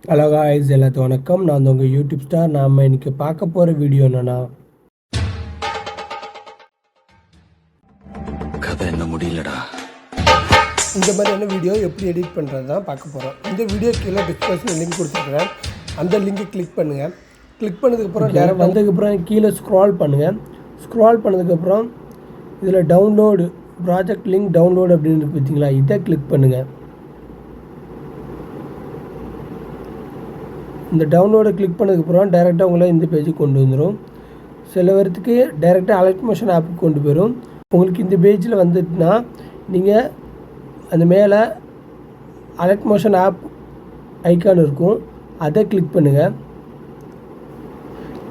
Hello guys, எல்லாத்துக்கும் வணக்கம். நான் உங்கள் யூடியூப் ஸ்டார். நாம் இன்றைக்கி பார்க்க போகிற வீடியோ என்னென்னா, கதை என்ன முடியலடா. இந்த மாதிரியான வீடியோ எப்படி எடிட் பண்ணுறது தான் பார்க்க போகிறோம். இந்த வீடியோ கீழே டிஸ்கிரிப்ஷனில் லிங்க் கொடுத்துருக்குறேன். அந்த லிங்கை கிளிக் பண்ணுங்கள். கிளிக் பண்ணதுக்கப்புறம் டேரெக்ட் வந்ததுக்கப்புறம் கீழே ஸ்க்ரால் பண்ணுங்கள். ஸ்க்ரால் பண்ணதுக்கப்புறம் இதில் டவுன்லோடு ப்ராஜெக்ட் லிங்க் டவுன்லோடு அப்படின்னு இருக்கு பார்த்தீங்களா, இதை கிளிக் பண்ணுங்கள். இந்த டவுன்லோடை கிளிக் பண்ணதுக்கப்புறம் டைரெக்டாக உங்களை இந்த பேஜுக்கு கொண்டு வந்துடும். சில பேர்த்துக்கு டைரெக்டாக அலர்ட் மோஷன் ஆப்புக்கு கொண்டு போயிடும். உங்களுக்கு இந்த பேஜில் வந்துட்டுனா நீங்கள் அந்த மேலே அலர்ட் மோஷன் ஆப் ஐக்கான் இருக்கும், அதை கிளிக் பண்ணுங்கள்.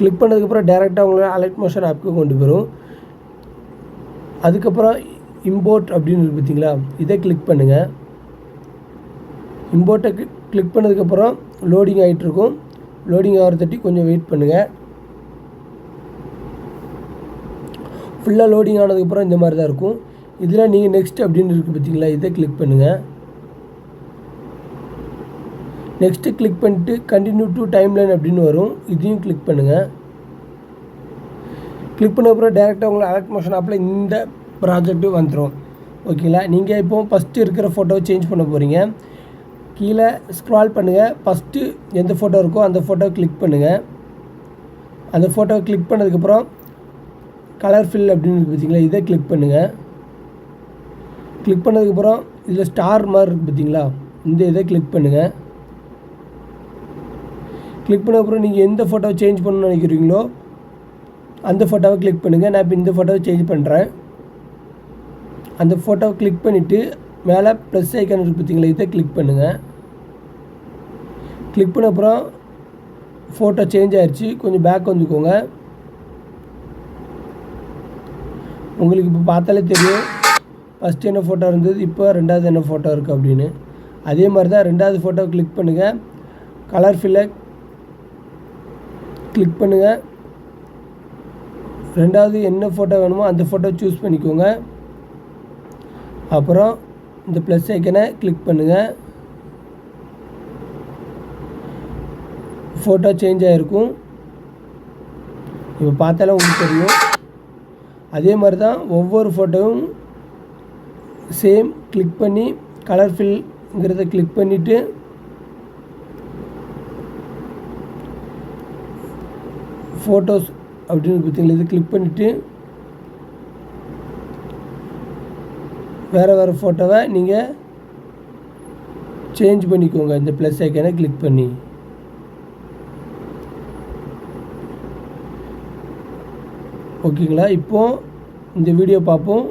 கிளிக் பண்ணதுக்கப்புறம் டைரெக்டாக உங்களை அலர்ட் மோஷன் ஆப்புக்கு கொண்டு போயிடும். அதுக்கப்புறம் இம்போர்ட் அப்படின்னு இருக்கு பார்த்தீங்களா, இதை கிளிக் பண்ணுங்கள். இம்போர்ட்டை கிளிக் பண்ணதுக்கப்புறம் லோடிங் ஆகிட்டுருக்கும். லோடிங் ஆகிறதட்டி கொஞ்சம் வெயிட் பண்ணுங்கள். ஃபுல்லாக லோடிங் ஆனதுக்கப்புறம் இந்த மாதிரி தான் இருக்கும். இதில் நீங்கள் நெக்ஸ்ட் அப்படின்னு இருக்குது பார்த்தீங்களா, இதை கிளிக் பண்ணுங்கள். நெக்ஸ்ட்டு கிளிக் பண்ணிட்டு கண்டினியூ டு டைம்லைன் அப்படின்னு வரும், இதையும் கிளிக் பண்ணுங்கள். கிளிக் பண்ண அப்புறம் டேரெக்டாக உங்களை அலர்ட் மோஷன் ஆப்பில் இந்த ப்ராஜெக்ட்டு வந்துடும். ஓகேங்களா. நீங்கள் இப்போது ஃபஸ்ட்டு இருக்கிற ஃபோட்டோவை சேஞ்ச் பண்ண போகிறீங்க. கீழே ஸ்க்ரால் பண்ணுங்கள். ஃபஸ்ட்டு எந்த ஃபோட்டோ இருக்கோ அந்த ஃபோட்டோவை கிளிக் பண்ணுங்கள். அந்த ஃபோட்டோவை கிளிக் பண்ணதுக்கப்புறம் கலர் ஃபில் அப்படின்னு இருக்குது பார்த்தீங்களா, இதை கிளிக் பண்ணுங்கள். கிளிக் பண்ணதுக்கப்புறம் இதில் ஸ்டார் மாதிரி இருக்குது பார்த்தீங்களா, இந்த இதை கிளிக் பண்ணுங்கள். கிளிக் பண்ணதுக்கப்புறம் நீங்கள் எந்த ஃபோட்டோவை சேஞ்ச் பண்ணணும்னு நினைக்கிறீங்களோ அந்த ஃபோட்டோவை கிளிக் பண்ணுங்கள். நான் இப்போ இந்த ஃபோட்டோவை சேஞ்ச் பண்ணுறேன். அந்த ஃபோட்டோவை கிளிக் பண்ணிவிட்டு மேலே ப்ளஸ் ஐக்கான் இருக்குது பார்த்தீங்களா, இதை கிளிக் பண்ணுங்கள். கிளிக் பண்ண அப்புறம் ஃபோட்டோ சேஞ்ச் ஆகிடுச்சு. கொஞ்சம் பேக் வந்துக்கோங்க. உங்களுக்கு இப்போ பார்த்தாலே தெரியும் ஃபஸ்ட்டு என்ன ஃபோட்டோ இருந்தது, இப்போ ரெண்டாவது என்ன ஃபோட்டோ இருக்குது அப்படின்னு. அதே மாதிரி தான் ரெண்டாவது ஃபோட்டோ கிளிக் பண்ணுங்கள். கலர் ஃபில்லை கிளிக் பண்ணுங்கள். ரெண்டாவது என்ன ஃபோட்டோ வேணுமோ அந்த ஃபோட்டோ சூஸ் பண்ணிக்கோங்க. அப்புறம் இந்த ப்ளஸ் ஐக்கனை கிளிக் பண்ணுங்கள். ஃபோட்டோ சேஞ்ச் ஆகிருக்கும். இப்போ பார்த்தாலும் உங்களுக்கு தெரியும். அதே மாதிரி தான் ஒவ்வொரு ஃபோட்டோவும் சேம் கிளிக் பண்ணி கலர் ஃபில்ங்கிறத கிளிக் பண்ணிவிட்டு ஃபோட்டோஸ் அப்படின்னு பார்த்தீங்களா, இது கிளிக் பண்ணிவிட்டு வேறு ஃபோட்டோவை நீங்கள் சேஞ்ச் பண்ணிக்கோங்க. இந்த ப்ளஸ் ஐக்கனை கிளிக் பண்ணி. ஓகேங்களா. இப்போது இந்த வீடியோ பார்ப்போம்.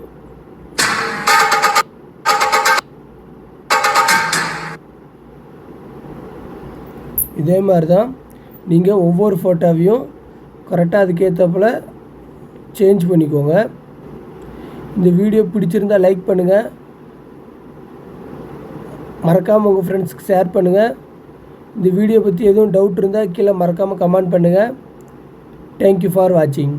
இதே மாதிரி தான் நீங்கள் ஒவ்வொரு ஃபோட்டோவையும் கரெக்டாக அதுக்கேற்றப்போல் சேஞ்ச் பண்ணிக்கோங்க. இந்த வீடியோ பிடிச்சிருந்தால் லைக் பண்ணுங்கள். மறக்காமல் உங்கள் ஃப்ரெண்ட்ஸ்க்கு ஷேர் பண்ணுங்கள். இந்த வீடியோ பற்றி எதுவும் டவுட் இருந்தால் கீழே மறக்காமல் கமெண்ட் பண்ணுங்கள். தேங்க்யூ ஃபார் வாட்சிங்.